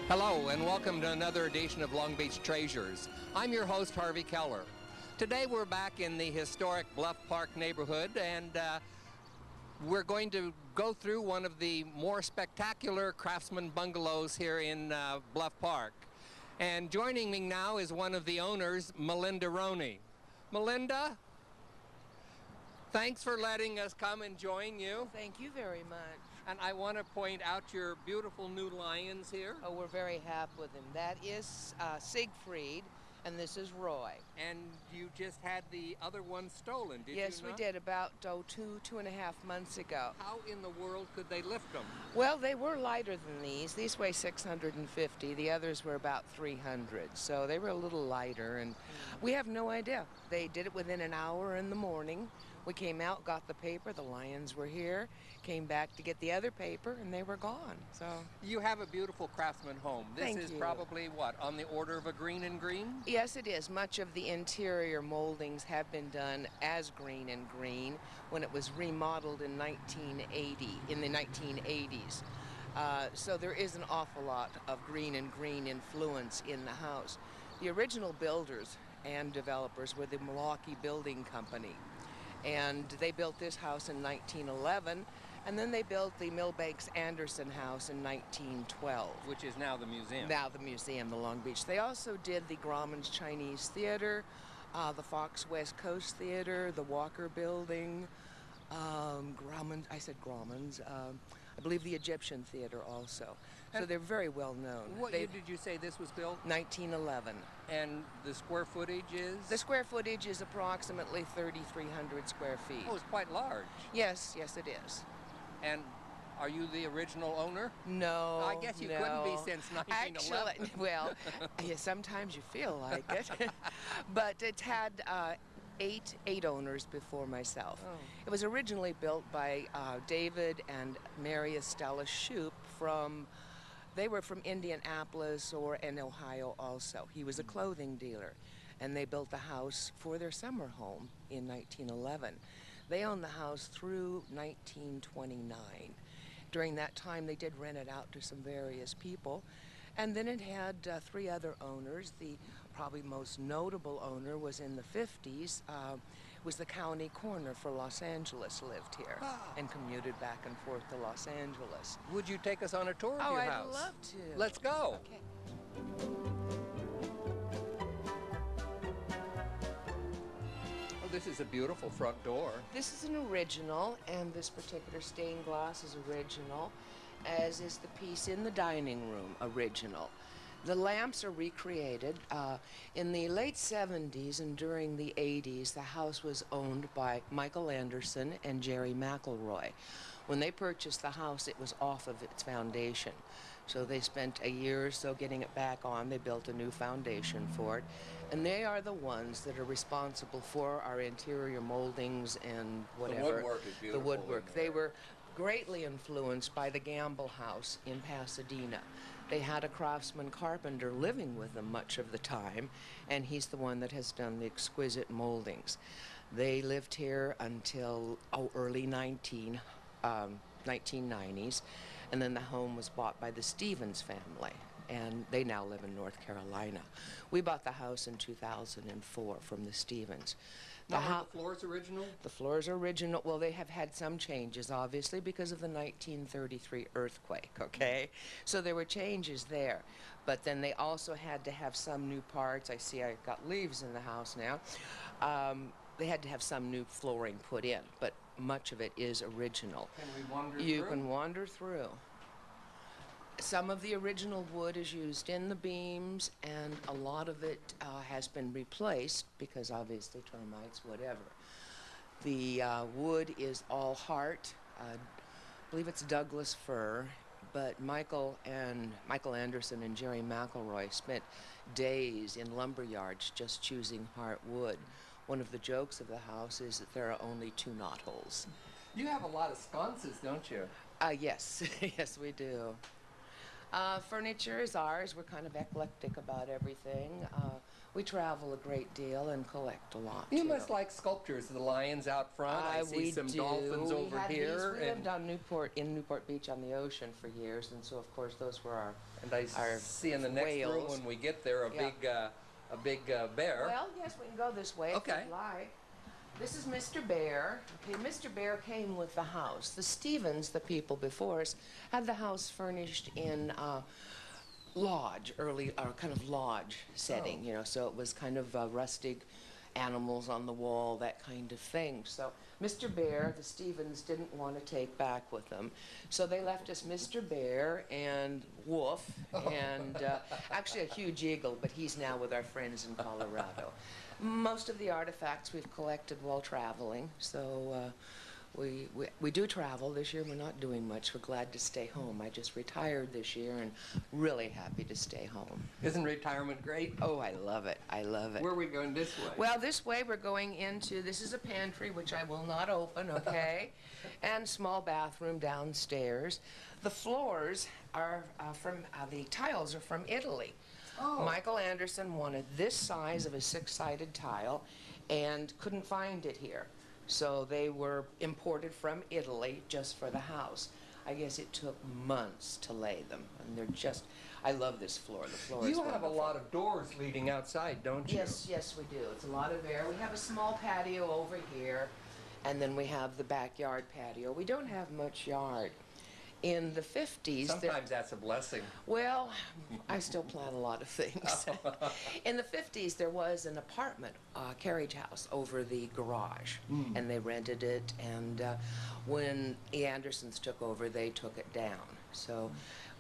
Hello and welcome to another edition of Long Beach Treasures. I'm your host, Harvey Keller. Today we're back in the historic Bluff Park neighborhood, and we're going to go through one of the more spectacular craftsman bungalows here in Bluff Park. And joining me now is one of the owners, Melinda Roney. Melinda, thanks for letting us come and join you. Thank you very much. And I want to point out your beautiful new lions here. Oh, we're very happy with him. That is Siegfried, and this is Roy. And you just had the other one stolen, did you not? Yes, we did, about two and a half months ago. How in the world could they lift them? Well, they were lighter than these. These weigh 650. The others were about 300. So they were a little lighter, and we have no idea. They did it within an hour in the morning. We came out, got the paper, the lions were here, came back to get the other paper, and they were gone. So you have a beautiful craftsman home. This is probably, what, on the order of a green and green? Yes, it is. Much of the interior moldings have been done as green and green when it was remodeled in 1980, in the 1980s. So there is an awful lot of green and green influence in the house. The original builders and developers were the Milwaukee Building Company. And they built this house in 1911, and then they built the Milbanks-Anderson house in 1912. Which is now the museum. Now the museum, the Long Beach. They also did the Grauman's Chinese Theater, the Fox West Coast Theater, the Walker Building, Grauman's, I said Grauman's, I believe the Egyptian Theater also. So they're very well known. What year did you say this was built? 1911. And the square footage is? The square footage is approximately 3,300 square feet. Oh, it's quite large. Yes, yes it is. And are you the original owner? No, I guess you couldn't be since 1911. Actually, well, yeah, sometimes you feel like it. But it had eight owners before myself. Oh. It was originally built by David and Mary Estella Shoup from, they were from Indianapolis or in Ohio also. He was a clothing dealer, and they built the house for their summer home in 1911. They owned the house through 1929. During that time, they did rent it out to some various people. And then it had three other owners. The probably most notable owner was in the 50s, was the county coroner for Los Angeles, lived here and commuted back and forth to Los Angeles. Would you take us on a tour of your house? Oh, I'd love to. Let's go. Okay. Oh, this is a beautiful front door. This is an original, and this particular stained glass is original, as is the piece in the dining room, original. The lamps are recreated. In the late 70s and during the 80s, the house was owned by Michael Anderson and Jerry McElroy. When they purchased the house, it was off of its foundation. So they spent a year or so getting it back on. They built a new foundation for it. And they are the ones that are responsible for our interior moldings and whatever. The woodwork is beautiful. The woodwork. They were greatly influenced by the Gamble House in Pasadena. They had a craftsman carpenter living with them much of the time, and he's the one that has done the exquisite moldings. They lived here until early 1990s, and then the home was bought by the Stevens family, and they now live in North Carolina. We bought the house in 2004 from the Stevens. Now, are the floors original? The floors are original. Well, they have had some changes, obviously, because of the 1933 earthquake, okay? So there were changes there. But then they also had to have some new parts. I see I've got leaves in the house now. They had to have some new flooring put in, but much of it is original. Can we wander through? You can wander through. Some of the original wood is used in the beams, and a lot of it has been replaced because obviously termites, whatever. The wood is all heart. I believe it's Douglas fir, but Michael Anderson and Jerry McElroy spent days in lumber yards just choosing heart wood. One of the jokes of the house is that there are only 2 knotholes. You have a lot of sconces, don't you? Yes, yes we do. Furniture is ours. We're kind of eclectic about everything. We travel a great deal and collect a lot. You too. must like sculptures. The lions out front. I see We some do. dolphins We over had here. These. We lived on Newport Beach on the ocean for years, and so of course those were our. And I our see in the next whales. room when we get there a big bear. Well, yes, we can go this way if you'd like. This is Mr. Bear. Okay, Mr. Bear came with the house. The Stevens, the people before us, had the house furnished in lodge, kind of lodge setting, you know, so it was kind of rustic animals on the wall, that kind of thing. So Mr. Bear, the Stevens didn't want to take back with them, so they left us Mr. Bear and Wolf, and actually a huge eagle, but he's now with our friends in Colorado. Most of the artifacts we've collected while traveling, so we do travel. This year we're not doing much. We're glad to stay home. I just retired this year and really happy to stay home. Isn't retirement great? Oh, I love it. I love it. Where are we going this way? Well, this way we're going into, this is a pantry, which I will not open, okay? And small bathroom downstairs. The floors are the tiles are from Italy. Oh. Michael Anderson wanted this size of a 6-sided tile and couldn't find it here. So they were imported from Italy just for the house. I guess it took months to lay them, and they're just, I love this floor. The floor is You have wonderful. a lot of doors leading outside, don't you? Yes, yes, we do. It's a lot of air. We have a small patio over here, and then we have the backyard patio. We don't have much yard. In the 50s... Sometimes that's a blessing. Well, I still plant a lot of things. In the 50s, there was an apartment, carriage house, over the garage, and they rented it, and when the Andersons took over, they took it down. So,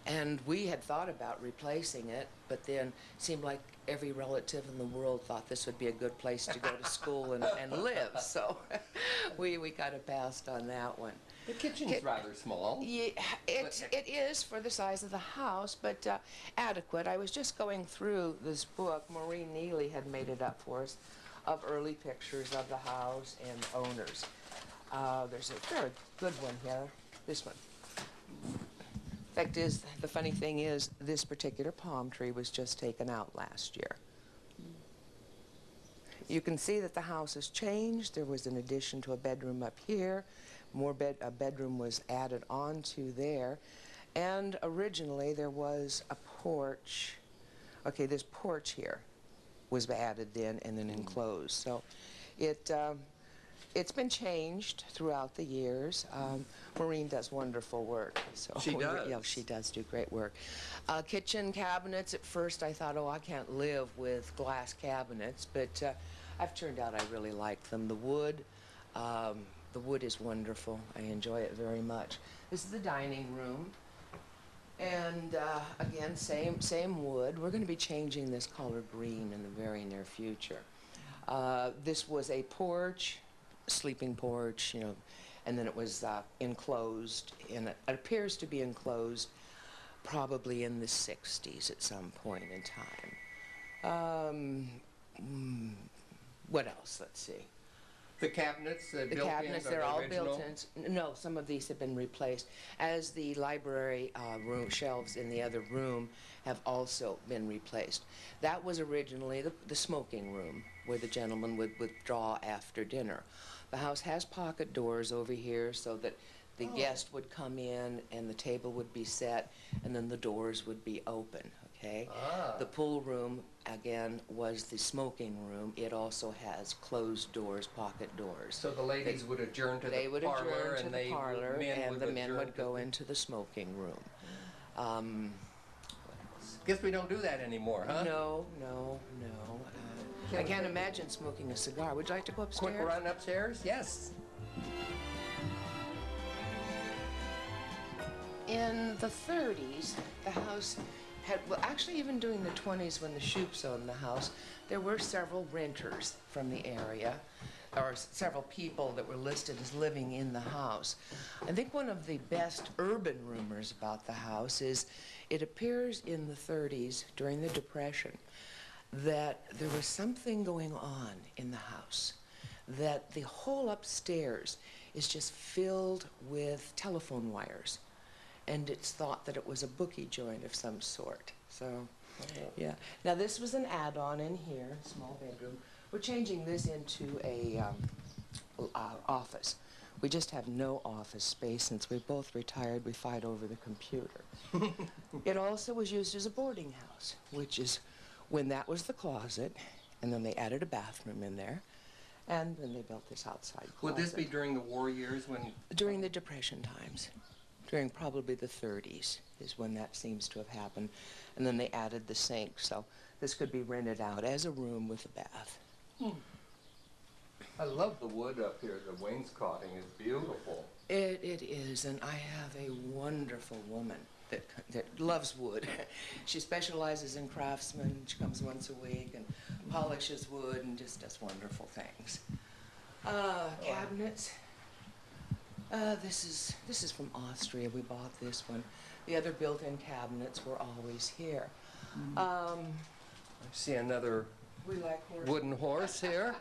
and we had thought about replacing it, but then it seemed like every relative in the world thought this would be a good place to go to school and live, so we kind of passed on that one. The kitchen's rather small. Yeah, it is for the size of the house, but adequate. I was just going through this book. Maureen Neely had made it up for us, of early pictures of the house and owners. There's a very good one here, this one. Fact is, the funny thing is, this particular palm tree was just taken out last year. You can see that the house has changed. There was an addition to a bedroom up here. A bedroom was added onto there, and originally there was a porch. Okay, this porch here was added in and then enclosed. So it's been changed throughout the years. Maureen does wonderful work. So she does. Yeah, she does do great work. Kitchen cabinets. At first, I thought, oh, I can't live with glass cabinets, but I've turned out I really like them. The wood. The wood is wonderful. I enjoy it very much. This is the dining room. And again, same wood. We're going to be changing this color green in the very near future. This was a porch, sleeping porch, you know, and then it was enclosed, and it appears to be enclosed probably in the 60s at some point in time. What else? Let's see. The cabinets, the cabinets, they're all built-in. No, some of these have been replaced, as the library room shelves in the other room have also been replaced. That was originally the smoking room, where the gentleman would withdraw after dinner. The house has pocket doors over here so that the guest would come in and the table would be set, and then the doors would be open, okay? The pool room, again, was the smoking room. It also has closed doors, pocket doors. So the ladies would adjourn to the parlor, they would adjourn to the parlor, and the men would go the... into the smoking room. Guess we don't do that anymore, huh? No. I can't imagine smoking a cigar. Would you like to go upstairs? Quick run upstairs? Yes. In the 30s, the house had, well, actually even during the 20s when the Shoups owned the house, there were several renters from the area, or several people that were listed as living in the house. I think one of the best urban rumors about the house is it appears in the 30s during the Depression that there was something going on in the house, that the whole upstairs is just filled with telephone wires. And it's thought that it was a bookie joint of some sort. So Yeah. Now this was an add-on in here, small bedroom. We're changing this into a office. We just have no office space since we're both retired. We fight over the computer. It also was used as a boarding house, which is when that was the closet, and then they added a bathroom in there, and then they built this outside closet. Would this be during the war years when? During the Depression times. During probably the 30s is when that seems to have happened. And then they added the sink, so this could be rented out as a room with a bath. I love the wood up here. The wainscoting is beautiful. It is, and I have a wonderful woman that loves wood. She specializes in craftsman. She comes once a week and polishes wood and just does wonderful things. Cabinets. This is from Austria. We bought this one. The other built-in cabinets were always here. I see another We like horses. wooden horse here.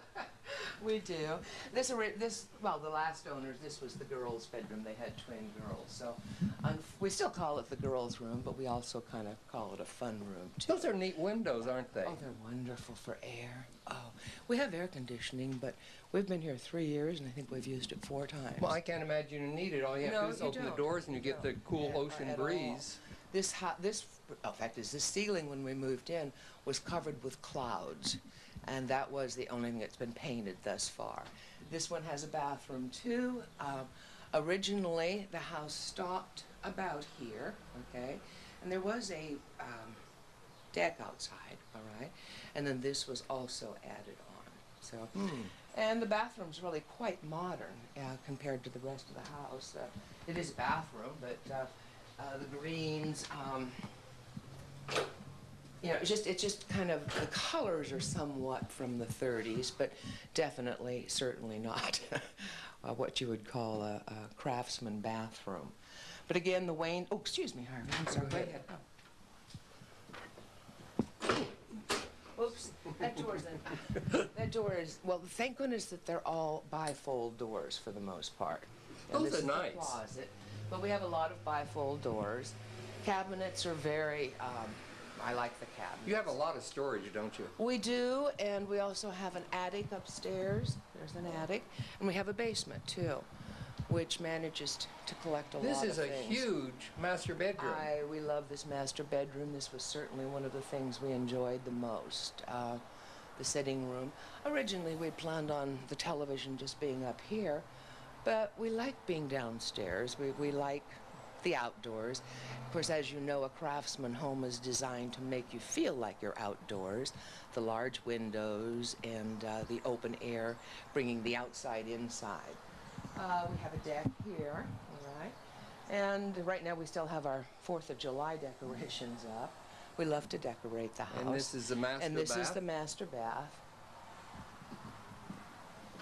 We do. Well, the last owners, this was the girls' bedroom. They had twin girls. So we still call it the girls' room, but we also kind of call it a fun room, too. Those are neat windows, aren't they? Oh, they're wonderful for air. Oh, we have air conditioning, but we've been here 3 years, and I think we've used it 4 times. Well, I can't imagine you need it. All you have to do is open the doors and you get the cool ocean breeze. This, in fact, this ceiling when we moved in was covered with clouds, and that was the only thing that's been painted thus far. This one has a bathroom too. Originally, the house stopped about here, okay, and there was a deck outside, all right, and then this was also added on. So, and the bathroom's really quite modern compared to the rest of the house. It is a bathroom, but the greens, you know, it's just kind of, the colors are somewhat from the 30s, but definitely, certainly not what you would call a craftsman bathroom. But again, oh, excuse me, Harvey, I'm sorry, go ahead. Oh. Oops, that door is, well, thank goodness that they're all bifold doors for the most part. And Those are nice. The closet, but we have a lot of bifold doors. Cabinets are very, I like the cabinets. You have a lot of storage, don't you? We do, and we also have an attic upstairs. There's an attic, and we have a basement too, which manages to collect a lot of things. This is a huge master bedroom. We love this master bedroom. This was certainly one of the things we enjoyed the most. The sitting room. Originally, we planned on the television just being up here, but we like being downstairs. We like the outdoors. Of course, as you know, a craftsman home is designed to make you feel like you're outdoors. The large windows and the open air, bringing the outside inside. We have a deck here, all right? And right now we still have our 4th of July decorations up. We love to decorate the house. And this is the master bath? And this is the master bath.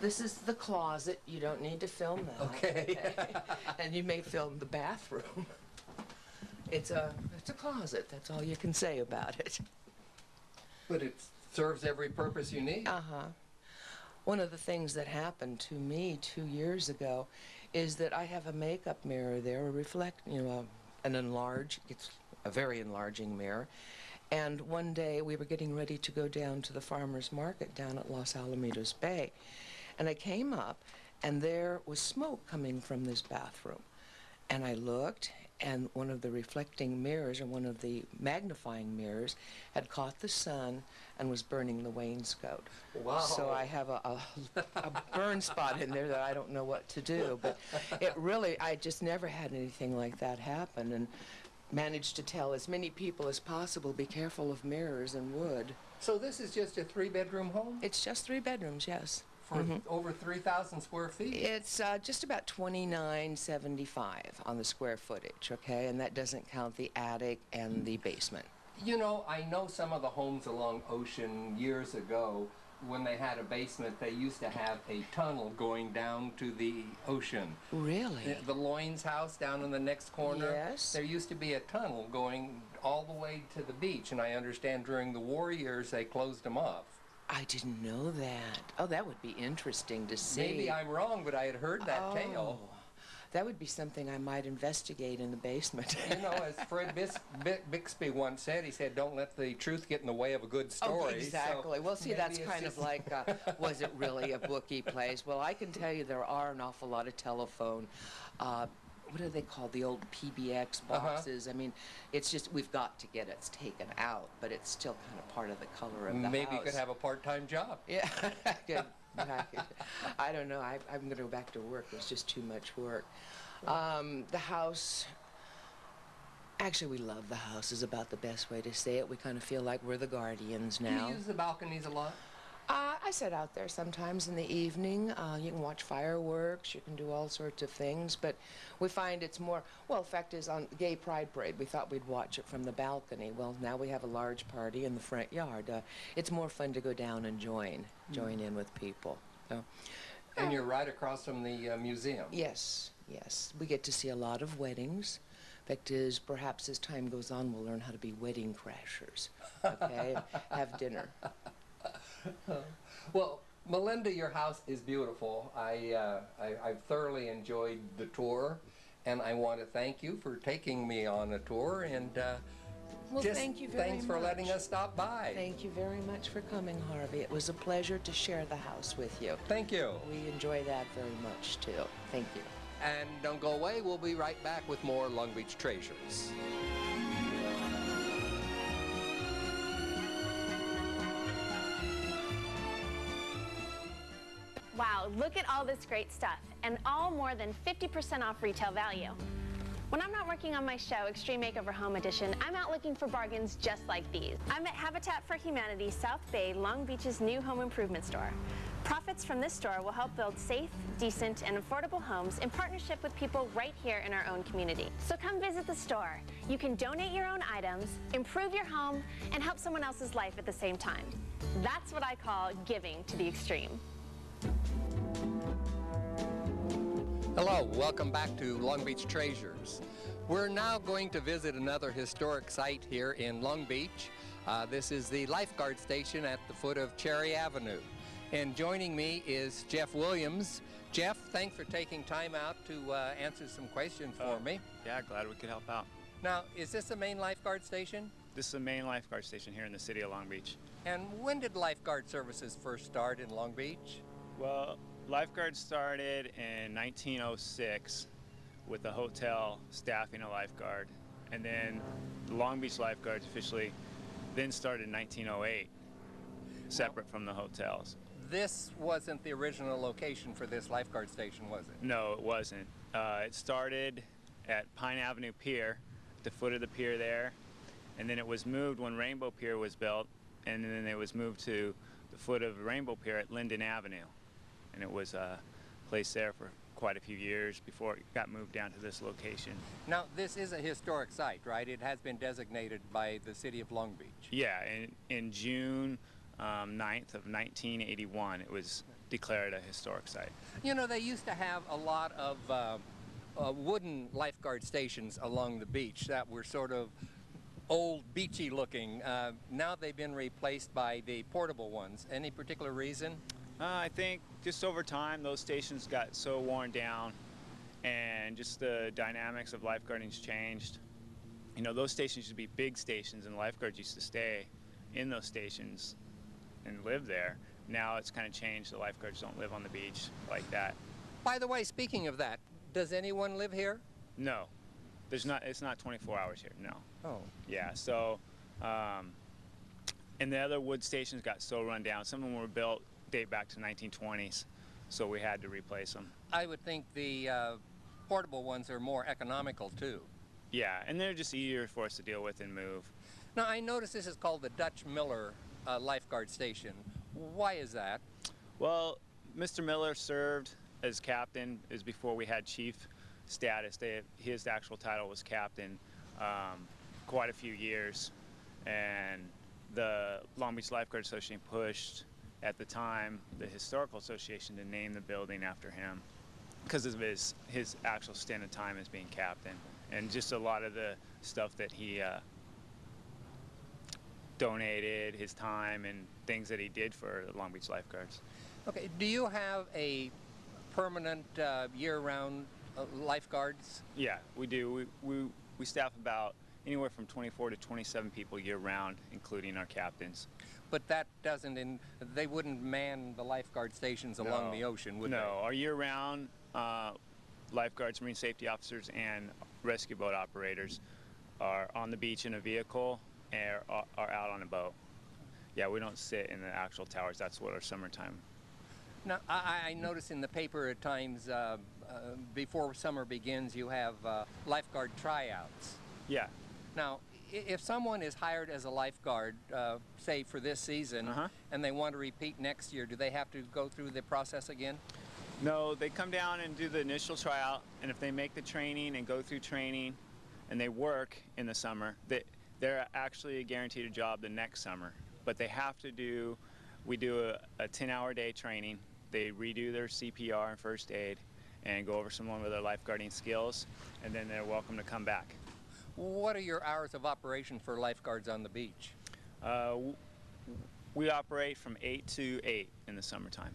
This is the closet. You don't need to film that. Okay. And you may film the bathroom. It's a closet. That's all you can say about it. But it serves every purpose you need. Uh-huh. One of the things that happened to me 2 years ago is that I have a makeup mirror there, it's a very enlarging mirror. And one day we were getting ready to go down to the farmer's market down at Los Alamitos Bay. And I came up, and there was smoke coming from this bathroom. And I looked, and one of the reflecting mirrors, or one of the magnifying mirrors, had caught the sun and was burning the wainscot. Wow. So I have a burn spot in there that I don't know what to do. But it really, I just never had anything like that happen, and managed to tell as many people as possible, be careful of mirrors and wood. So this is just a 3-bedroom home? It's just 3 bedrooms, yes. For over 3,000 square feet? It's just about $29.75 on the square footage, okay? And that doesn't count the attic and the basement. You know, I know some of the homes along Ocean years ago, when they had a basement, they used to have a tunnel going down to the ocean. Really? The Loynes house down in the next corner. Yes. There used to be a tunnel going all the way to the beach, and I understand during the war years they closed them off. I didn't know that. Oh, that would be interesting to see. Maybe I'm wrong, but I had heard that tale. That would be something I might investigate in the basement. You know, as Fred Bixby once said, he said, "Don't let the truth get in the way of a good story." Oh, exactly. So well, see, that's maybe kind of like, was it really a bookie place? Well, I can tell you there are an awful lot of telephone, what are they called? The old PBX boxes. I mean, it's just, we've got to get it taken out, but it's still kind of part of the color of the Maybe house. you could have a part-time job. Yeah, I don't know. I'm going to go back to work. It's just too much work. The house, actually, we love the house is about the best way to say it. We kind of feel like we're the guardians now. Do you use the balconies a lot? I sit out there sometimes in the evening. You can watch fireworks. You can do all sorts of things. But we find it's more, well, the fact is on Gay Pride Parade, we thought we'd watch it from the balcony. Well, now we have a large party in the front yard. It's more fun to go down and join in with people. So, and you're right across from the museum. Yes, yes. We get to see a lot of weddings. Fact is, perhaps as time goes on, we'll learn how to be wedding crashers, okay? Have dinner. Well, Melinda, your house is beautiful. I've thoroughly enjoyed the tour, and I want to thank you for taking me on a tour, and well, thank you very thanks for much. letting us stop by. Thank you very much for coming, Harvey. It was a pleasure to share the house with you. Thank you. We enjoy that very much, too. Thank you. And don't go away. We'll be right back with more Long Beach Treasures. Wow, look at all this great stuff, and all more than 50% off retail value. When I'm not working on my show, Extreme Makeover Home Edition, I'm out looking for bargains just like these. I'm at Habitat for Humanity, South Bay, Long Beach's new home improvement store. Profits from this store will help build safe, decent, and affordable homes in partnership with people right here in our own community. So come visit the store. You can donate your own items, improve your home, and help someone else's life at the same time. That's what I call giving to the extreme. Hello, welcome back to Long Beach Treasures. We're now going to visit another historic site here in Long Beach. This is the lifeguard station at the foot of Cherry Avenue. And joining me is Jeff Williams. Jeff, thanks for taking time out to answer some questions for me. Yeah, glad we could help out. Now, is this the main lifeguard station? This is the main lifeguard station here in the city of Long Beach. And when did lifeguard services first start in Long Beach? Well, lifeguards started in 1906 with the hotel staffing a lifeguard. And then the Long Beach lifeguards officially then started in 1908, separate from the hotels. This wasn't the original location for this lifeguard station, was it? No, it wasn't. It started at Pine Avenue Pier, the foot of the pier there, and then it was moved when Rainbow Pier was built, and then it was moved to the foot of Rainbow Pier at Linden Avenue. And it was placed there for quite a few years before it got moved down to this location. Now, this is a historic site, right? It has been designated by the city of Long Beach. Yeah, in June 9th of 1981, it was declared a historic site. You know, they used to have a lot of wooden lifeguard stations along the beach that were sort of old, beachy looking. Now they've been replaced by the portable ones. Any particular reason? I think just over time those stations got so worn down and just the dynamics of lifeguarding's changed. You know, those stations used to be big stations and lifeguards used to stay in those stations and live there. Now it's kind of changed. The lifeguards don't live on the beach like that. By the way, speaking of that, does anyone live here? No. It's not 24 hours here, no. Oh. Yeah, so, and the other wood stations got so run down. Some of them were built date back to 1920s, so we had to replace them. I would think the portable ones are more economical too. Yeah, and they're just easier for us to deal with and move. Now, I noticed this is called the Dutch Miller lifeguard station. Why is that? Well, Mr. Miller served as captain is before we had chief status. His actual title was captain quite a few years, and the Long Beach Lifeguard Association pushed at the time the Historical Association to name the building after him because of his actual stint of time as being captain and just a lot of the stuff that he donated, his time and things that he did for the Long Beach Lifeguards. Okay, do you have a permanent year-round lifeguards? Yeah, we do. We staff about anywhere from 24 to 27 people year-round, including our captains. But that doesn't, they wouldn't man the lifeguard stations along the ocean, would they? No, our year-round lifeguards, marine safety officers, and rescue boat operators are on the beach in a vehicle and are out on a boat. Yeah, we don't sit in the actual towers. That's what our summertime. Now, I notice in the paper at times, before summer begins, you have lifeguard tryouts. Yeah. Now, if someone is hired as a lifeguard, say for this season, and they want to repeat next year, do they have to go through the process again? No, they come down and do the initial tryout, and if they make the training and go through training, and they work in the summer, they're actually guaranteed a job the next summer. But they have to do, we do a 10-hour day training. They redo their CPR and first aid and go over some of their lifeguarding skills, and then they're welcome to come back. What are your hours of operation for lifeguards on the beach? We operate from 8 to 8 in the summertime.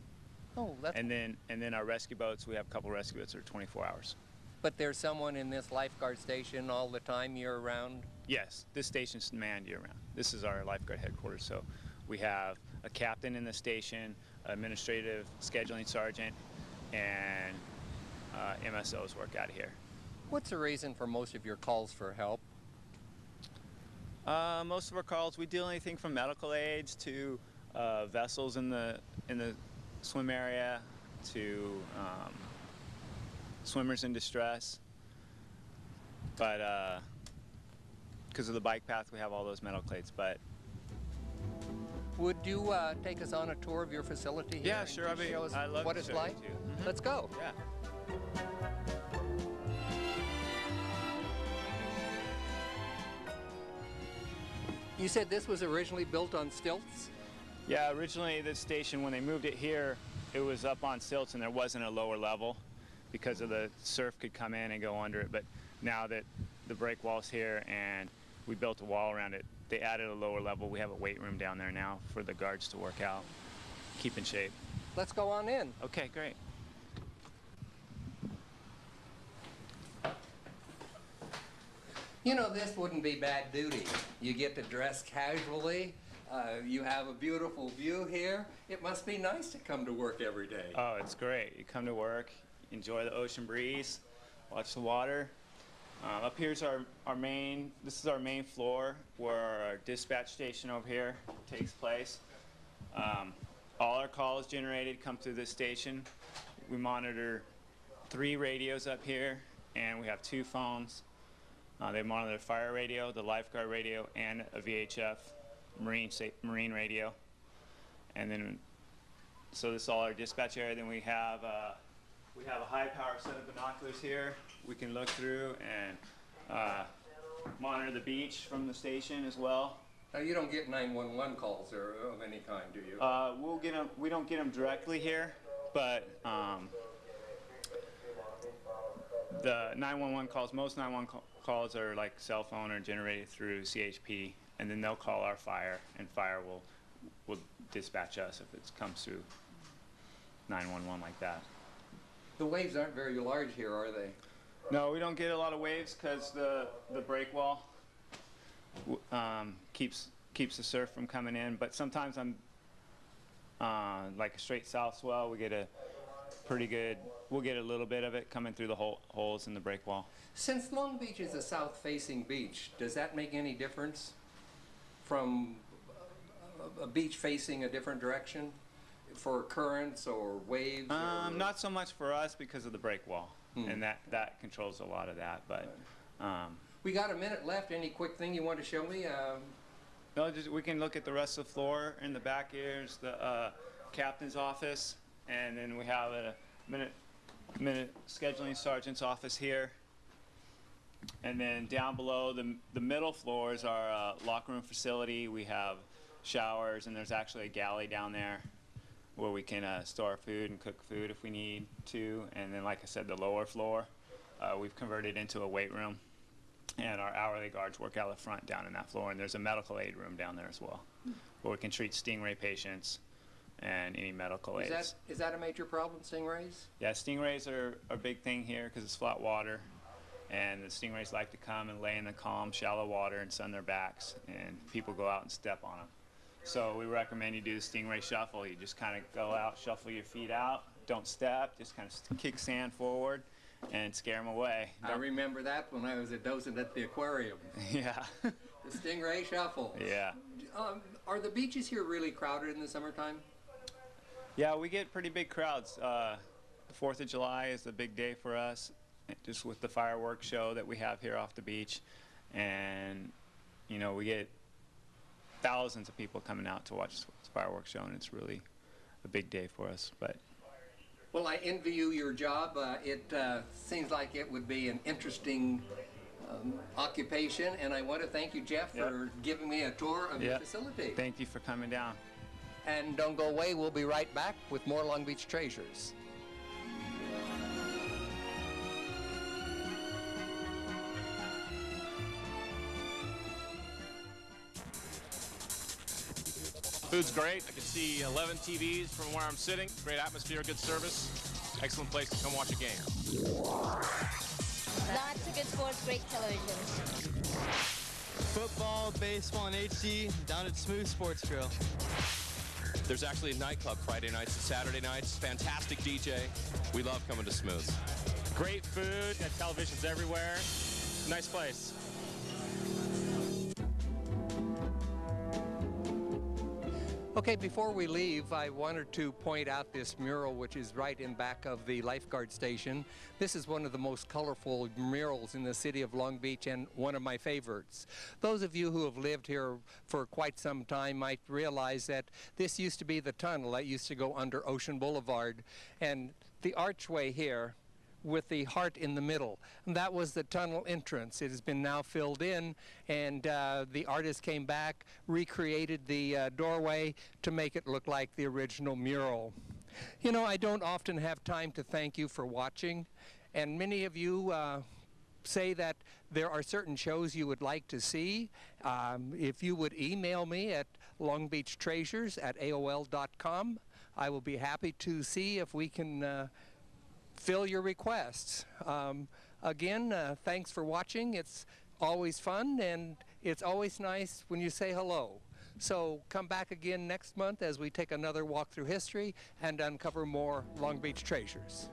Oh, that's... And then our rescue boats, we have a couple rescue boats that are 24 hours. But there's someone in this lifeguard station all the time year-round? Yes, this station's manned year-round. This is our lifeguard headquarters, so we have a captain in the station, administrative scheduling sergeant, and MSOs work out of here. What's the reason for most of your calls for help? Most of our calls, we deal anything from medical aids to vessels in the swim area to swimmers in distress. But because of the bike path, we have all those medical aids. But would you take us on a tour of your facility here? Yeah, sure. Show us I'd love what to it's show like? you too. Let's go. Yeah. You said this was originally built on stilts? Yeah, originally this station, when they moved it here, it was up on stilts and there wasn't a lower level because of the surf could come in and go under it. But now that the break wall's here and we built a wall around it, they added a lower level. We have a weight room down there now for the guards to work out, keep in shape. Let's go on in. Okay, great. You know, this wouldn't be bad duty. You get to dress casually. You have a beautiful view here. It must be nice to come to work every day. Oh, it's great. You come to work, enjoy the ocean breeze, watch the water. Up here's our main, this is our main floor where our dispatch station over here takes place. All our calls generated come through this station. We monitor 3 radios up here, and we have 2 phones. They monitor the fire radio, the lifeguard radio, and a VHF marine radio. And then, so this is all our dispatch area. Then we have a high power set of binoculars here. We can look through and monitor the beach from the station as well. Now, you don't get 911 calls or of any kind, do you? We'll get them. We don't get them directly here, but the 911 calls, most 911 calls are like cell phone or generated through CHP, and then they'll call our fire, and fire will dispatch us if it comes through 911 like that. The waves aren't very large here, are they? No, we don't get a lot of waves because the break wall keeps the surf from coming in. But sometimes like a straight south swell, we get a pretty good. We'll get a little bit of it coming through the holes in the break wall. Since Long Beach is a south-facing beach, does that make any difference from a beach facing a different direction for currents or waves? Not so much for us because of the break wall, and that controls a lot of that. But we got a minute left. Any quick thing you want to show me? No, we can look at the rest of the floor. In the back here's the captain's office, and then we have a minute scheduling sergeant's office here. And then down below, the middle floor is our locker room facility. We have showers, and there's actually a galley down there where we can store food and cook food if we need to. And then, like I said, the lower floor, we've converted into a weight room. And our hourly guards work out the front down in that floor. And there's a medical aid room down there as well, where we can treat stingray patients and any medical aids. Is that a major problem, stingrays? Yeah, stingrays are a big thing here because it's flat water, and the stingrays like to come and lay in the calm, shallow water and sun their backs, and people go out and step on them. So we recommend you do the stingray shuffle. You just kind of go out, shuffle your feet out, don't step, just kind of kick sand forward and scare them away. I remember that when I was a docent at the aquarium. Yeah. The stingray shuffle. Yeah. Are the beaches here really crowded in the summertime? Yeah, we get pretty big crowds. The 4th of July is a big day for us, just with the fireworks show that we have here off the beach. And, you know, we get thousands of people coming out to watch the fireworks show, and it's really a big day for us. Well, I envy you your job. It seems like it would be an interesting occupation, and I want to thank you, Jeff, for giving me a tour of your facility. Thank you for coming down. And don't go away. We'll be right back with more Long Beach Treasures. Food's great. I can see 11 TVs from where I'm sitting. Great atmosphere, good service. Excellent place to come watch a game. Lots of good sports, great television. Football, baseball, and HD down at Smooth Sports Grill. There's actually a nightclub Friday nights and Saturday nights. Fantastic DJ. We love coming to Smooth. Great food and televisions everywhere. Nice place. Okay, before we leave, I wanted to point out this mural, which is right in back of the lifeguard station. This is one of the most colorful murals in the city of Long Beach and one of my favorites. Those of you who have lived here for quite some time might realize that this used to be the tunnel that used to go under Ocean Boulevard, and the archway here with the heart in the middle. And that was the tunnel entrance. It has been now filled in, and the artist came back, recreated the doorway to make it look like the original mural. You know, I don't often have time to thank you for watching, and many of you say that there are certain shows you would like to see. If you would email me at longbeachtreasures@aol.com, I will be happy to see if we can fill your requests. Again, thanks for watching. It's always fun, and it's always nice when you say hello. So come back again next month as we take another walk through history and uncover more Long Beach treasures.